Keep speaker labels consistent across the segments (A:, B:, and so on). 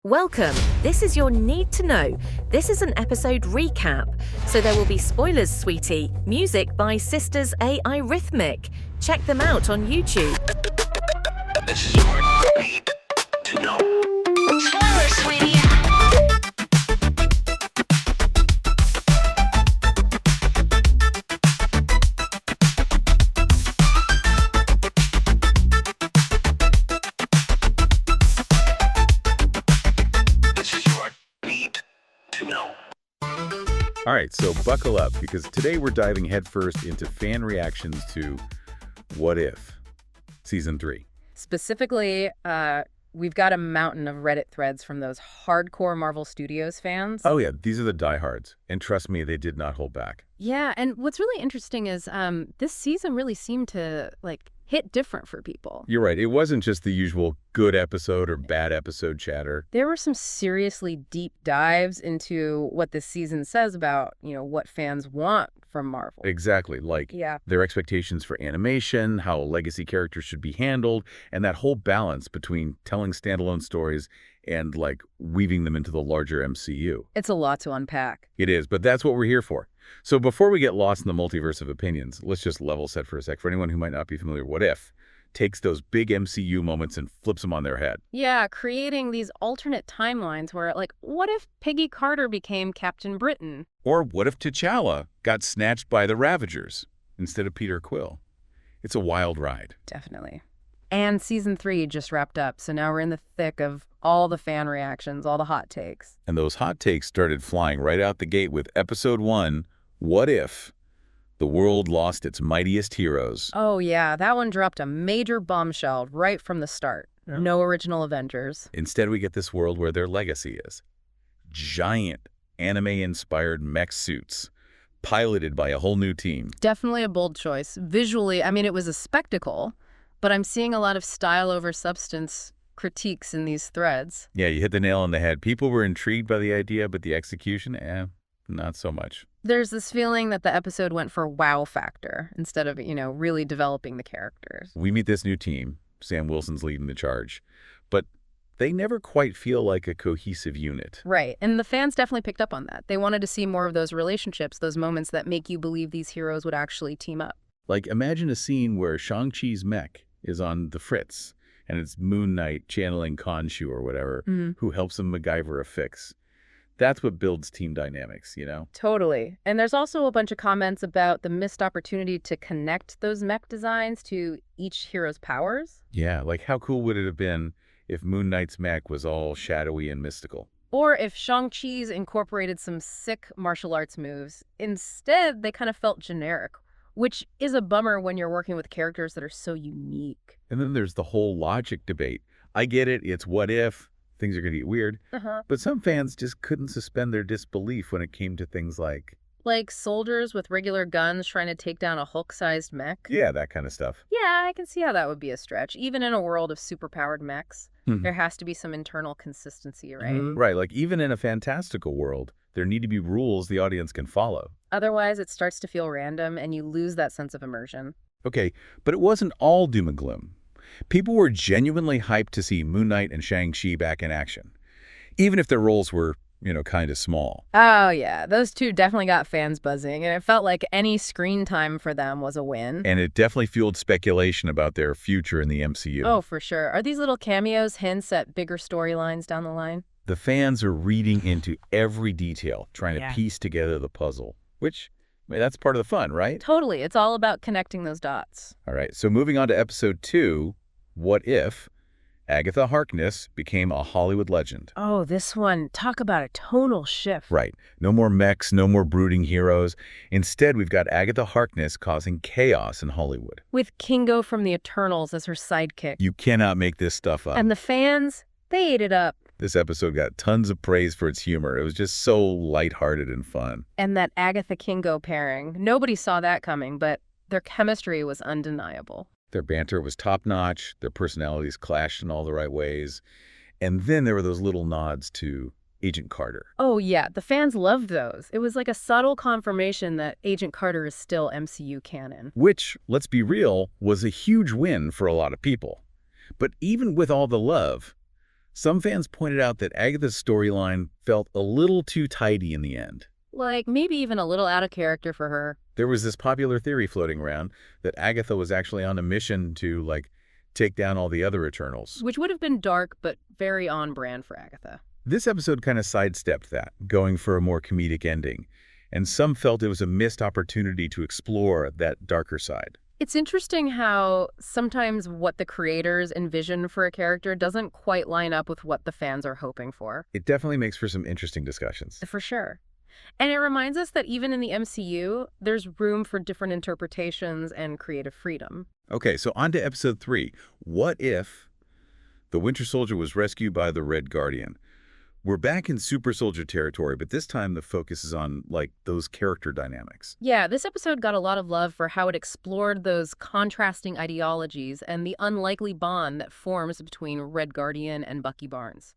A: Welcome. This is your Need to Know. This is an episode recap. So there will be spoilers, sweetie. Music by Sisters AI Rhythmic. Check them out on YouTube.
B: This is your Need to Know.
C: Spoilers, sweetie.
D: All right, so buckle up, because today we're diving headfirst into fan reactions to What If? Season 3.
E: Specifically, we've got a mountain of Reddit threads from those hardcore Marvel Studios fans.
D: Oh yeah, these are the diehards. And trust me, they did not hold back.
E: Yeah, and what's really interesting is this season really seemed to, hit different for people.
D: You're right. It wasn't just the usual good episode or bad episode chatter.
E: There were some seriously deep dives into what this season says about, what fans want from Marvel.
D: Exactly. Their expectations for animation, how legacy characters should be handled, and that whole balance between telling standalone stories and, weaving them into the larger MCU.
E: It's a lot to unpack.
D: It is, but that's what we're here for. So before we get lost in the multiverse of opinions, let's just level set for a sec. For anyone who might not be familiar, What If takes those big MCU moments and flips them on their head.
E: Yeah, creating these alternate timelines where, what if Peggy Carter became Captain Britain?
D: Or what if T'Challa got snatched by the Ravagers instead of Peter Quill? It's a wild ride.
E: Definitely. And season 3 just wrapped up, so now we're in the thick of all the fan reactions, all the hot takes.
D: And those hot takes started flying right out the gate with episode 1, What If the world lost its mightiest heroes?
E: Oh yeah, that one dropped a major bombshell right from the start. Yeah. No original Avengers.
D: Instead, we get this world where their legacy is giant anime-inspired mech suits, piloted by a whole new team.
E: Definitely a bold choice. Visually, it was a spectacle, but I'm seeing a lot of style over substance critiques in these threads.
D: Yeah, you hit the nail on the head. People were intrigued by the idea, but the execution, not so much.
E: There's this feeling that the episode went for wow factor instead of, really developing the characters.
D: We meet this new team. Sam Wilson's leading the charge. But they never quite feel like a cohesive unit.
E: Right. And the fans definitely picked up on that. They wanted to see more of those relationships, those moments that make you believe these heroes would actually team up.
D: Imagine a scene where Shang-Chi's mech is on the fritz, and it's Moon Knight channeling Khonshu or whatever, who helps him MacGyver a fix. That's what builds team dynamics,
E: Totally. And there's also a bunch of comments about the missed opportunity to connect those mech designs to each hero's powers.
D: Yeah, how cool would it have been if Moon Knight's mech was all shadowy and mystical?
E: Or if Shang-Chi's incorporated some sick martial arts moves. Instead, they kind of felt generic, which is a bummer when you're working with characters that are so unique.
D: And then there's the whole logic debate. I get it, it's what if. Things are going to get weird. But some fans just couldn't suspend their disbelief when it came to things like
E: soldiers with regular guns trying to take down a Hulk-sized mech?
D: Yeah, that kind of stuff.
E: Yeah, I can see how that would be a stretch. Even in a world of superpowered mechs, there has to be some internal consistency, right?
D: Right, even in a fantastical world, there need to be rules the audience can follow.
E: Otherwise, it starts to feel random and you lose that sense of immersion.
D: Okay, but it wasn't all doom and gloom. People were genuinely hyped to see Moon Knight and Shang-Chi back in action, even if their roles were, kind of small.
E: Oh, yeah. Those two definitely got fans buzzing, and it felt like any screen time for them was a win.
D: And it definitely fueled speculation about their future in the MCU.
E: Oh, for sure. Are these little cameos hints at bigger storylines down the line?
D: The fans are reading into every detail, trying to piece together the puzzle, which... that's part of the fun, right?
E: Totally. It's all about connecting those dots.
D: All right. So moving on to episode 2, What If Agatha Harkness became a Hollywood legend?
E: Oh, this one. Talk about a tonal shift.
D: Right. No more mechs, no more brooding heroes. Instead, we've got Agatha Harkness causing chaos in Hollywood.
E: With Kingo from the Eternals as her sidekick.
D: You cannot make this stuff up.
E: And the fans, they ate it up.
D: This episode got tons of praise for its humor. It was just so lighthearted and fun.
E: And that Agatha-Kingo pairing. Nobody saw that coming, but their chemistry was undeniable.
D: Their banter was top-notch. Their personalities clashed in all the right ways. And then there were those little nods to Agent Carter.
E: Oh, yeah. The fans loved those. It was like a subtle confirmation that Agent Carter is still MCU canon.
D: Which, let's be real, was a huge win for a lot of people. But even with all the love, Some fans pointed out that Agatha's storyline felt a little too tidy in the end.
E: Like, maybe even a little out of character for her.
D: There was this popular theory floating around that Agatha was actually on a mission to, like, take down all the other Eternals.
E: Which would have been dark, but very on brand for Agatha.
D: This episode kind of sidestepped that, going for a more comedic ending, and some felt it was a missed opportunity to explore that darker side.
E: It's interesting how sometimes what the creators envision for a character doesn't quite line up with what the fans are hoping for.
D: It definitely makes for some interesting discussions.
E: For sure. And it reminds us that even in the MCU, there's room for different interpretations and creative freedom.
D: Okay, so on to episode 3. What if the Winter Soldier was rescued by the Red Guardian? We're back in super soldier territory, but this time the focus is on, like, those character dynamics.
E: Yeah, this episode got a lot of love for how it explored those contrasting ideologies and the unlikely bond that forms between Red Guardian and Bucky Barnes.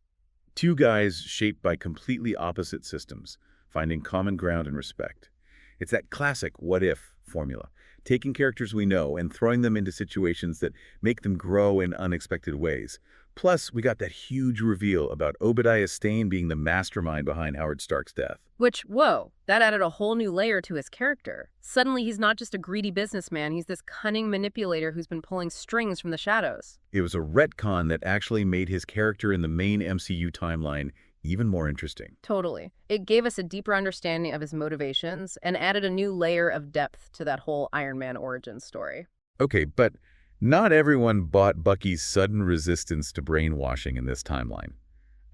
D: Two guys shaped by completely opposite systems, finding common ground and respect. It's that classic what-if formula, taking characters we know and throwing them into situations that make them grow in unexpected ways. Plus, we got that huge reveal about Obadiah Stane being the mastermind behind Howard Stark's death.
E: Which, whoa, that added a whole new layer to his character. Suddenly, he's not just a greedy businessman, he's this cunning manipulator who's been pulling strings from the shadows.
D: It was a retcon that actually made his character in the main MCU timeline even more interesting.
E: Totally. It gave us a deeper understanding of his motivations and added a new layer of depth to that whole Iron Man origin story.
D: Okay, but not everyone bought Bucky's sudden resistance to brainwashing in this timeline.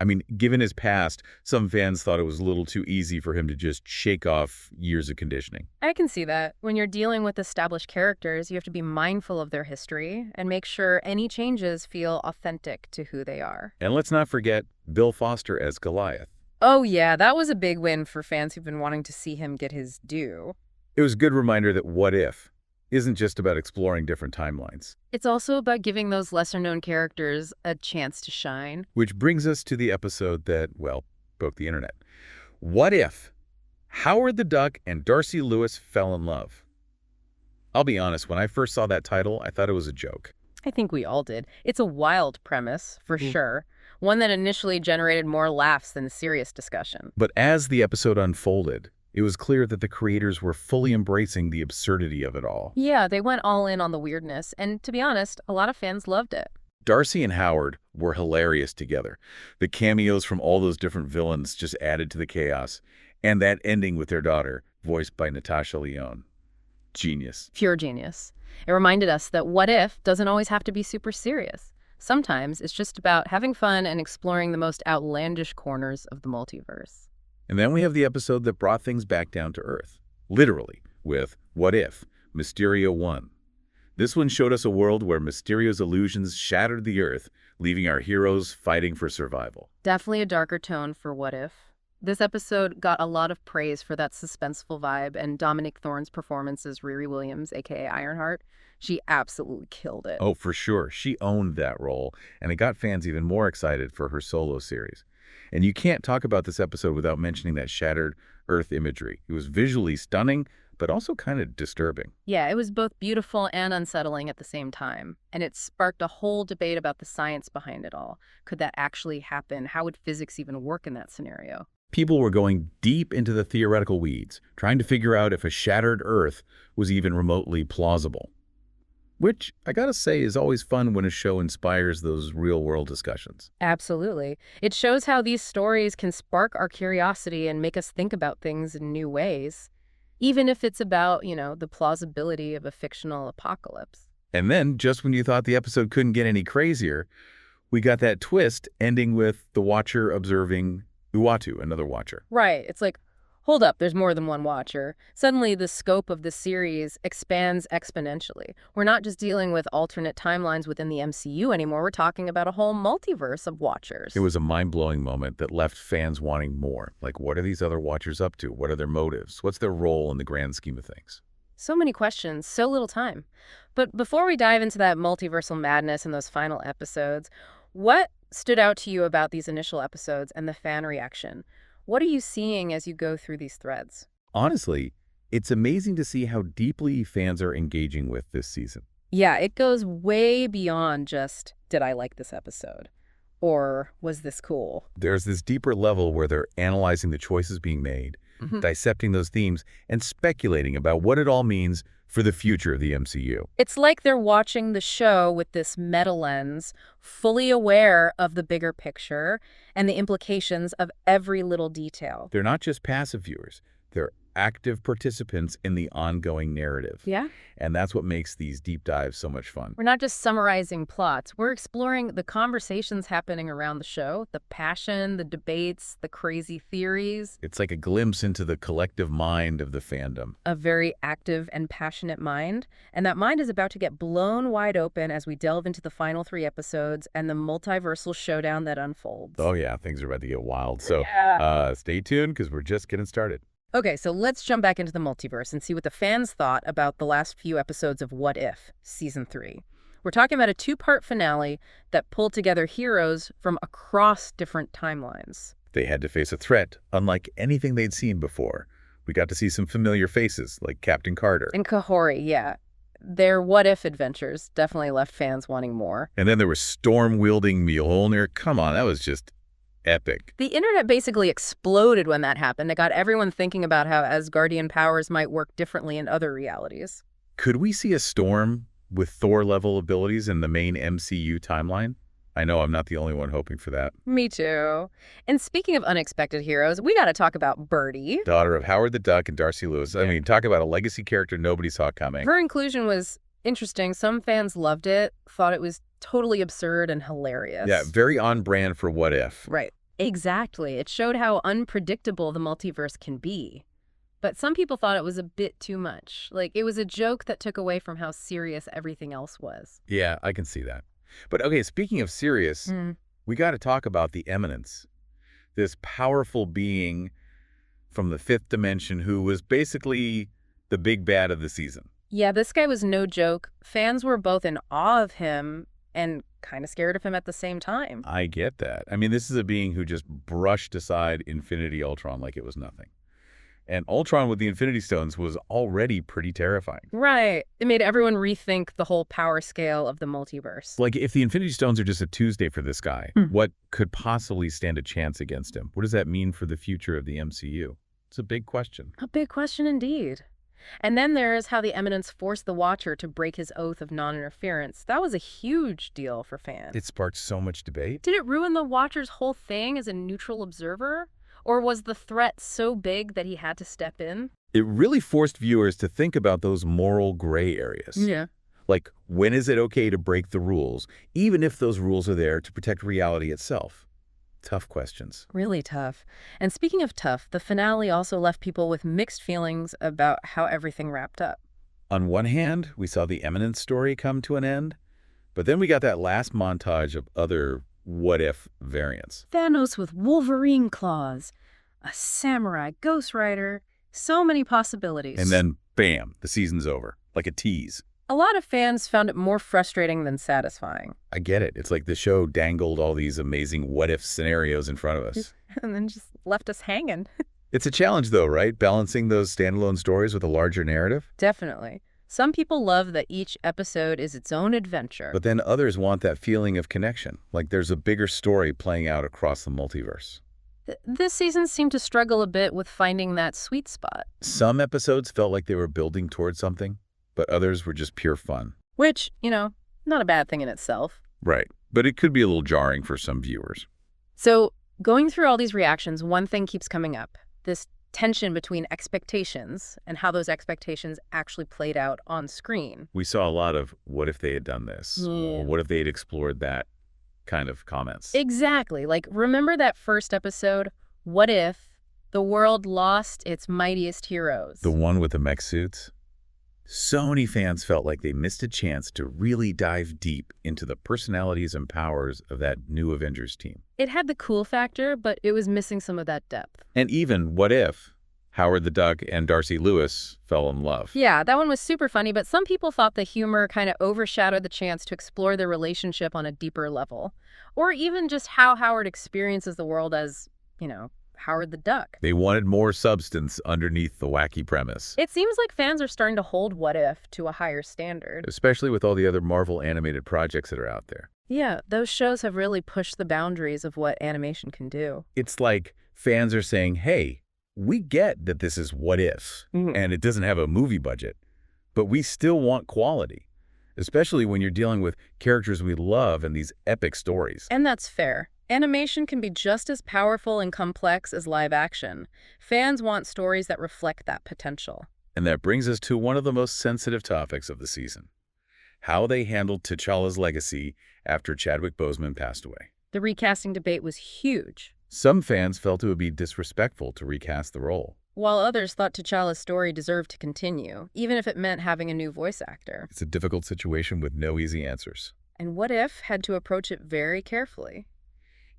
D: I mean, given his past, some fans thought it was a little too easy for him to just shake off years of conditioning.
E: I can see that. When you're dealing with established characters, you have to be mindful of their history and make sure any changes feel authentic to who they are.
D: And let's not forget Bill Foster as Goliath.
E: Oh yeah, that was a big win for fans who've been wanting to see him get his due.
D: It was a good reminder that What If isn't just about exploring different timelines.
E: It's also about giving those lesser-known characters a chance to shine.
D: Which brings us to the episode that, well, broke the internet. What if Howard the Duck and Darcy Lewis fell in love? I'll be honest, when I first saw that title, I thought it was a joke.
E: I think we all did. It's a wild premise, for sure. One that initially generated more laughs than serious discussion.
D: But as the episode unfolded, it was clear that the creators were fully embracing the absurdity of it all.
E: Yeah, they went all in on the weirdness, and to be honest, a lot of fans loved it.
D: Darcy and Howard were hilarious together. The cameos from all those different villains just added to the chaos. And that ending with their daughter, voiced by Natasha Lyonne. Genius.
E: Pure genius. It reminded us that what if doesn't always have to be super serious. Sometimes it's just about having fun and exploring the most outlandish corners of the multiverse.
D: And then we have the episode that brought things back down to Earth. Literally, with What If? Mysterio won. This one showed us a world where Mysterio's illusions shattered the Earth, leaving our heroes fighting for survival.
E: Definitely a darker tone for What If. This episode got a lot of praise for that suspenseful vibe, and Dominic Thorne's performance as Riri Williams, aka Ironheart, she absolutely killed it.
D: Oh, for sure. She owned that role, and it got fans even more excited for her solo series. And you can't talk about this episode without mentioning that shattered Earth imagery. It was visually stunning, but also kind of disturbing.
E: Yeah, it was both beautiful and unsettling at the same time. And it sparked a whole debate about the science behind it all. Could that actually happen? How would physics even work in that scenario?
D: People were going deep into the theoretical weeds, trying to figure out if a shattered Earth was even remotely plausible. Which, I gotta say, is always fun when a show inspires those real-world discussions.
E: Absolutely. It shows how these stories can spark our curiosity and make us think about things in new ways, even if it's about, the plausibility of a fictional apocalypse.
D: And then, just when you thought the episode couldn't get any crazier, we got that twist ending with the Watcher observing Uatu, another Watcher.
E: Right. It's like, hold up, there's more than one Watcher. Suddenly, the scope of the series expands exponentially. We're not just dealing with alternate timelines within the MCU anymore. We're talking about a whole multiverse of Watchers.
D: It was a mind-blowing moment that left fans wanting more. Like, what are these other Watchers up to? What are their motives? What's their role in the grand scheme of things?
E: So many questions, so little time. But before we dive into that multiversal madness in those final episodes, what stood out to you about these initial episodes and the fan reaction? What are you seeing as you go through these threads?
D: Honestly, it's amazing to see how deeply fans are engaging with this season.
E: Yeah, it goes way beyond just, did I like this episode? Or was this cool?
D: There's this deeper level where they're analyzing the choices being made, dissecting those themes, and speculating about what it all means for the future of the MCU.
E: It's like they're watching the show with this meta lens, fully aware of the bigger picture and the implications of every little detail.
D: They're not just passive viewers. They're active participants in the ongoing narrative.
E: Yeah?
D: And that's what makes these deep dives so much fun.
E: We're not just summarizing plots. We're exploring the conversations happening around the show, the passion, the debates, the crazy theories.
D: It's like a glimpse into the collective mind of the fandom.
E: A very active and passionate mind. And that mind is about to get blown wide open as we delve into the final 3 episodes and the multiversal showdown that unfolds.
D: Oh yeah, things are about to get wild. So stay tuned because we're just getting started.
E: Okay, so let's jump back into the multiverse and see what the fans thought about the last few episodes of What If, Season 3. We're talking about a 2-part finale that pulled together heroes from across different timelines.
D: They had to face a threat unlike anything they'd seen before. We got to see some familiar faces like Captain Carter.
E: And Kahori, yeah. Their What If adventures definitely left fans wanting more.
D: And then there was storm-wielding Mjolnir. Come on, that was just epic.
E: The internet basically exploded when that happened. It got everyone thinking about how Asgardian powers might work differently in other realities.
D: Could we see a Storm with Thor-level abilities in the main MCU timeline? I know I'm not the only one hoping for that.
E: Me too. And speaking of unexpected heroes, we got to talk about Birdie.
D: Daughter of Howard the Duck and Darcy Lewis. I mean, talk about a legacy character nobody saw coming.
E: Her inclusion was interesting. Some fans loved it, thought it was totally absurd and hilarious.
D: Yeah, very on brand for What If.
E: Right. Exactly. It showed how unpredictable the multiverse can be. But some people thought it was a bit too much. Like, it was a joke that took away from how serious everything else was.
D: Yeah, I can see that. But okay, speaking of serious, we got to talk about the Eminence. This powerful being from the 5th dimension who was basically the big bad of the season.
E: Yeah, this guy was no joke. Fans were both in awe of him and kind of scared of him at the same time.
D: I get that. I mean, this is a being who just brushed aside Infinity Ultron like it was nothing. And Ultron with the Infinity Stones was already pretty terrifying.
E: Right. It made everyone rethink the whole power scale of the multiverse.
D: Like, if the Infinity Stones are just a Tuesday for this guy, what could possibly stand a chance against him? What does that mean for the future of the MCU? It's a big question.
E: A big question indeed. And then there is how the Eminence forced the Watcher to break his oath of non-interference. That was a huge deal for fans.
D: It sparked so much debate.
E: Did it ruin the Watcher's whole thing as a neutral observer? Or was the threat so big that he had to step in?
D: It really forced viewers to think about those moral gray areas.
E: Yeah.
D: Like, when is it okay to break the rules, even if those rules are there to protect reality itself? Tough questions.
E: Really tough. And speaking of tough, the finale also left people with mixed feelings about how everything wrapped up.
D: On one hand, we saw the Eminence story come to an end, but then we got that last montage of other what-if variants.
E: Thanos with Wolverine claws, a samurai Ghost Rider, so many possibilities.
D: And then, bam, the season's over, like a tease.
E: A lot of fans found it more frustrating than satisfying.
D: I get it. It's like the show dangled all these amazing what-if scenarios in front of us.
E: And then just left us hanging.
D: It's a challenge, though, right? Balancing those standalone stories with a larger narrative.
E: Definitely. Some people love that each episode is its own adventure.
D: But then others want that feeling of connection, like there's a bigger story playing out across the multiverse.
E: This season seemed to struggle a bit with finding that sweet spot.
D: Some episodes felt like they were building towards something, but others were just pure fun.
E: Which, not a bad thing in itself.
D: Right. But it could be a little jarring for some viewers.
E: So, going through all these reactions, one thing keeps coming up. This tension between expectations and how those expectations actually played out on screen.
D: We saw a lot of, what if they had done this? Or what if they had explored that kind of comments?
E: Exactly. Like, remember that first episode? What if the world lost its mightiest heroes?
D: The one with the mech suits? So many fans felt like they missed a chance to really dive deep into the personalities and powers of that new Avengers team.
E: It had the cool factor, but it was missing some of that depth.
D: And even what if Howard the Duck and Darcy Lewis fell in love?
E: Yeah, that one was super funny, but some people thought the humor kind of overshadowed the chance to explore their relationship on a deeper level. Or even just how Howard experiences the world as, Howard the Duck.
D: They wanted more substance underneath the wacky premise.
E: It seems like fans are starting to hold What If to a higher standard.
D: Especially with all the other Marvel animated projects that are out there.
E: Yeah, those shows have really pushed the boundaries of what animation can do.
D: It's like fans are saying, hey, we get that this is what if, and it doesn't have a movie budget, but we still want quality, especially when you're dealing with characters we love and these epic stories.
E: And that's fair. Animation can be just as powerful and complex as live action. Fans want stories that reflect that potential.
D: And that brings us to one of the most sensitive topics of the season: how they handled T'Challa's legacy after Chadwick Boseman passed away.
E: The recasting debate was huge,
D: Some fans felt it would be disrespectful to recast the role.
E: while others thought T'Challa's story deserved to continue, even if it meant having a new voice actor.
D: It's a difficult situation with no easy answers.
E: And What If had to approach it very carefully.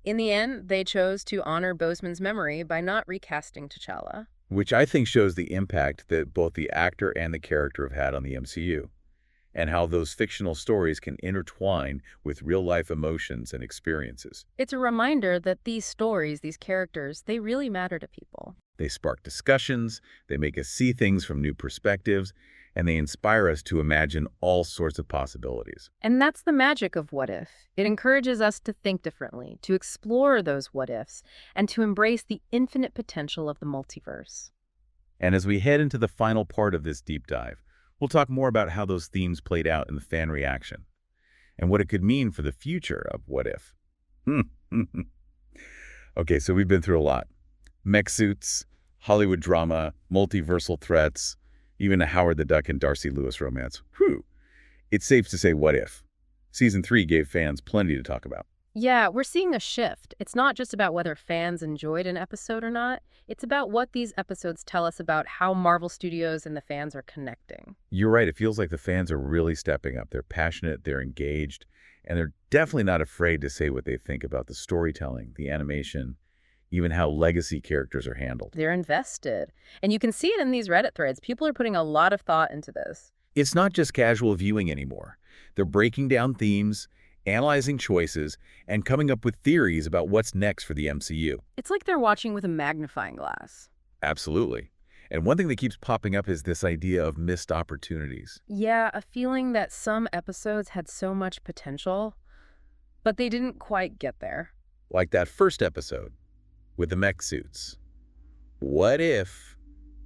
E: In the end, they chose to honor Boseman's memory by not recasting T'Challa.
D: Which I think shows the impact that both the actor and the character have had on the MCU, and how those fictional stories can intertwine with real-life emotions and experiences.
E: It's a reminder that these stories, these characters, they really matter to people.
D: They spark discussions, they make us see things from new perspectives, and they inspire us to imagine all sorts of possibilities.
E: And that's the magic of What If. It encourages us to think differently, to explore those what ifs, and to embrace the infinite potential of the multiverse.
D: And as we head into the final part of this deep dive, we'll talk more about how those themes played out in the fan reaction, and what it could mean for the future of What If. Okay, so we've been through a lot. Mech suits, Hollywood drama, multiversal threats, even a Howard the Duck and Darcy Lewis romance. Whew. It's safe to say What If. Season 3 gave fans plenty to talk about.
E: Yeah, we're seeing a shift. It's not just about whether fans enjoyed an episode or not. It's about what these episodes tell us about how Marvel Studios and the fans are connecting.
D: You're right, it feels like the fans are really stepping up. They're passionate, they're engaged, and they're definitely not afraid to say what they think about the storytelling, the animation, even how legacy characters are handled.
E: They're invested. And you can see it in these Reddit threads. People are putting a lot of thought into this.
D: It's not just casual viewing anymore. They're breaking down themes, analyzing choices, and coming up with theories about what's next for the MCU.
E: It's like they're watching with a magnifying glass.
D: Absolutely. And one thing that keeps popping up is this idea of missed opportunities.
E: Yeah, a feeling that some episodes had so much potential, but they didn't quite get there.
D: Like that first episode with the mech suits. What if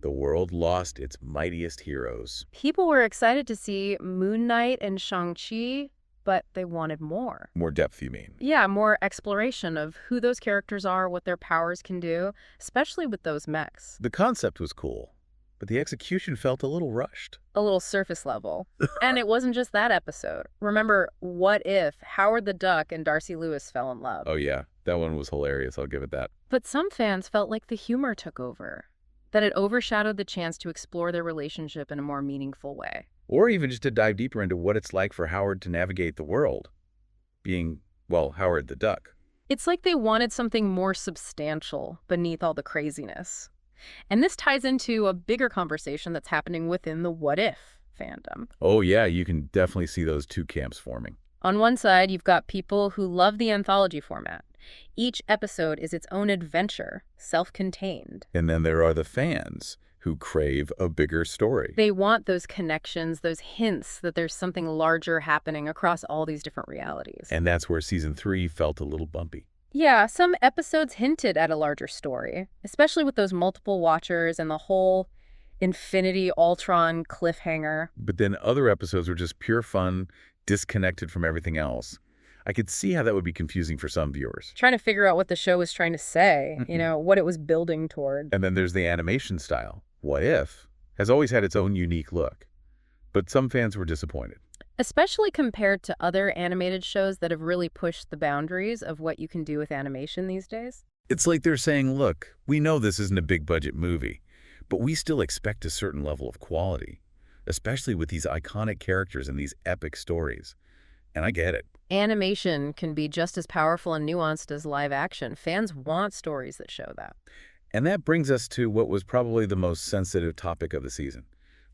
D: the world lost its mightiest heroes?
E: People were excited to see Moon Knight and Shang-Chi, but they wanted more.
D: More depth, you mean?
E: Yeah, more exploration of who those characters are, what their powers can do, especially with those mechs.
D: The concept was cool, but the execution felt a little rushed.
E: A little surface level. And it wasn't just that episode. Remember, What If Howard the Duck and Darcy Lewis fell in love?
D: Oh yeah, that one was hilarious, I'll give it that.
E: But some fans felt like the humor took over, that it overshadowed the chance to explore their relationship in a more meaningful way.
D: Or even just to dive deeper into what it's like for Howard to navigate the world, being, well, Howard the Duck.
E: It's like they wanted something more substantial beneath all the craziness. And this ties into a bigger conversation that's happening within the What If fandom.
D: Oh yeah, you can definitely see those two camps forming.
E: On one side, you've got people who love the anthology format. Each episode is its own adventure, self-contained.
D: And then there are the fans who crave a bigger story.
E: They want those connections, those hints that there's something larger happening across all these different realities.
D: And that's where season 3 felt a little bumpy.
E: Yeah, some episodes hinted at a larger story, especially with those multiple watchers and the whole Infinity Ultron cliffhanger.
D: But then other episodes were just pure fun, disconnected from everything else. I could see how that would be confusing for some viewers.
E: Trying to figure out what the show was trying to say, what it was building toward.
D: And then there's the animation style. What If has always had its own unique look, but some fans were disappointed.
E: Especially compared to other animated shows that have really pushed the boundaries of what you can do with animation these days.
D: It's like they're saying, look, we know this isn't a big budget movie, but we still expect a certain level of quality, especially with these iconic characters and these epic stories. And I get it.
E: Animation can be just as powerful and nuanced as live action. Fans want stories that show that.
D: And that brings us to what was probably the most sensitive topic of the season,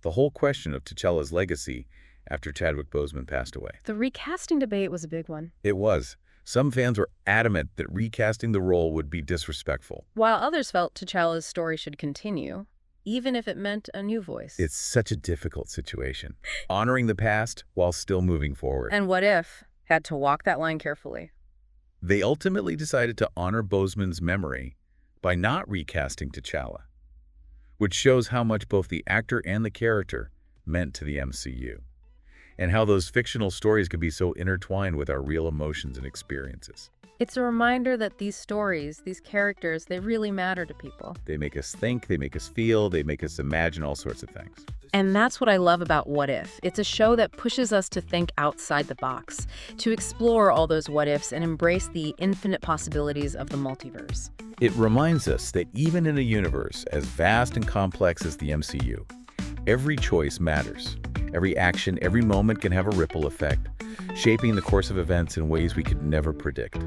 D: the whole question of T'Challa's legacy after Chadwick Boseman passed away.
E: The recasting debate was a big one.
D: It was. Some fans were adamant that recasting the role would be disrespectful.
E: While others felt T'Challa's story should continue, even if it meant a new voice.
D: It's such a difficult situation, honoring the past while still moving forward.
E: And What If Had to walk that line carefully.
D: They ultimately decided to honor Boseman's memory by not recasting T'Challa, which shows how much both the actor and the character meant to the MCU, and how those fictional stories could be so intertwined with our real emotions and experiences.
E: It's a reminder that these stories, these characters, they really matter to people.
D: They make us think, they make us feel, they make us imagine all sorts of things.
E: And that's what I love about What If. It's a show that pushes us to think outside the box, to explore all those what ifs and embrace the infinite possibilities of the multiverse.
D: It reminds us that even in a universe as vast and complex as the MCU, every choice matters. Every action, every moment can have a ripple effect, shaping the course of events in ways we could never predict.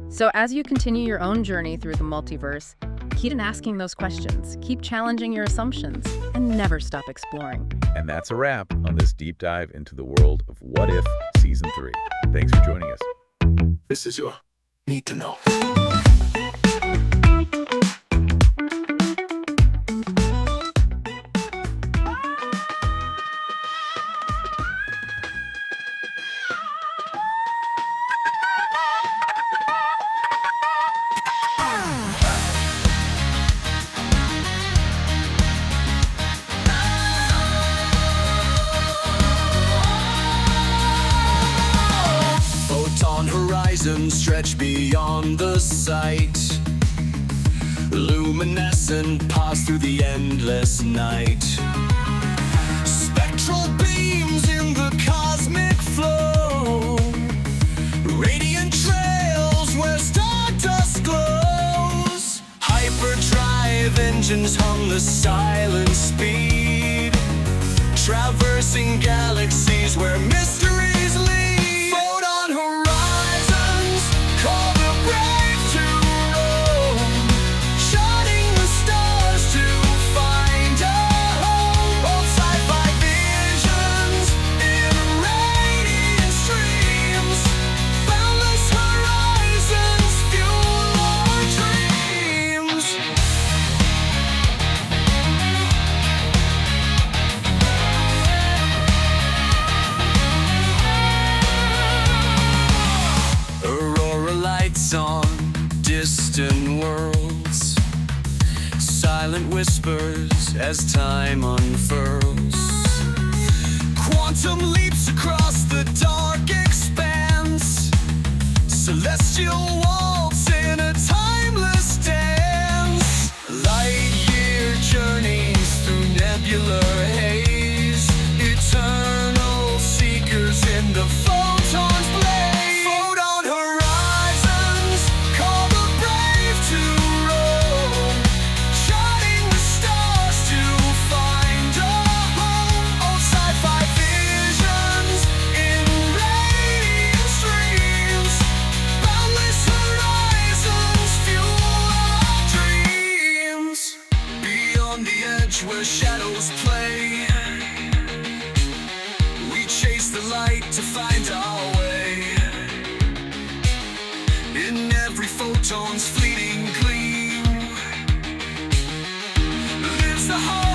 E: So as you continue your own journey through the multiverse, keep asking those questions, keep challenging your assumptions, and never stop exploring.
D: And that's a wrap on this deep dive into the world of What If Season 3. Thanks for joining us.
B: This is your need to know. Horizons stretch beyond the sight. Luminescent pass through the endless night. Spectral beams in the cosmic flow. Radiant trails where stardust glows. Hyperdrive engines hum the silent speed. Traversing galaxies where mysteries lead. On distant worlds, silent whispers as time unfurls. Quantum leaps across the dark expanse. Celestial waltz in a timeless dance. Light-year journeys through nebular haze. Eternal seekers in the photon's blaze. Where shadows play, we chase the light to find our way. In every photon's fleeting gleam lives the heart.